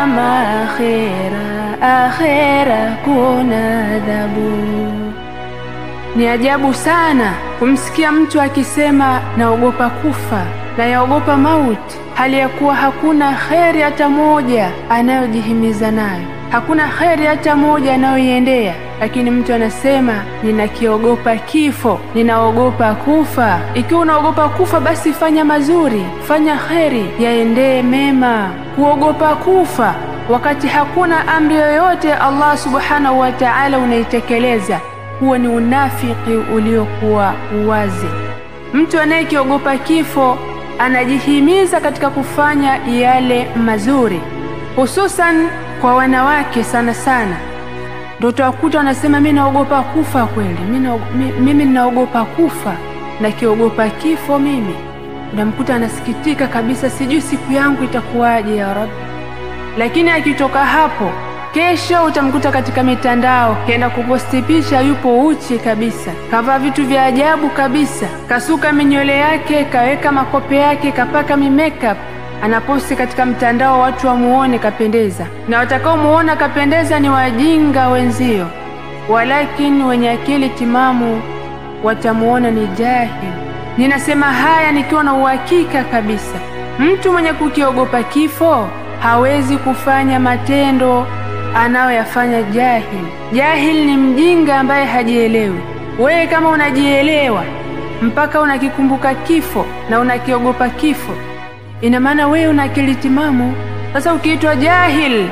mama, akhera kuna adhabu. Ni ajabu sana kumsikia mtu akisema naogopa kufa na yaogopa mauti, hali ya kuwa hakuna kheri hata moja anayojihimiza nayo, hakuna kheri hata moja anayoiendea, lakini mtu anasema ninakiogopa kifo, ninaogopa kufa. Ikiwa unaogopa kufa, basi fanya mazuri, fanya kheri, yaendee mema. Kuogopa kufa wakati hakuna amri yoyote Allah subhanahu wa ta'ala unaitekeleza, huo ni unafiki uliokuwa wazi. Mtu anayekiogopa kifo anajihimiza katika kufanya yale mazuri, hususan kwa wanawake sana sana. Ndio utakuta wanasema mimi naogopa kufa kweli, mimi ninaogopa kufa na kiogopa kifo mimi. Unamkuta anasikitika kabisa, sijui siku yangu itakuwaje ya Rabbi. Lakini akitoka hapo, kesho utamkuta katika mitandao kaenda kuposti picha, yupo uchi kabisa, kavaa vitu vya ajabu kabisa, kasuka minywele yake, kaweka makope yake, kapaka makeup, anaposti katika mtandao watu wamuone kapendeza. Na watakao muona kapendeza ni wajinga wenzio, walakini wenye akili timamu watamuona ni jahil. Ninasema haya nikiwa na uhakika kabisa. Mtu mwenye kukiogopa kifo hawezi kufanya matendo anayoyafanya jahil. Jahil ni mjinga ambaye hajielewi. Wewe kama unajielewa mpaka unakikumbuka kifo na unakiogopa kifo, ina maana wewe una akili timamu. Sasa ukiitwa jahil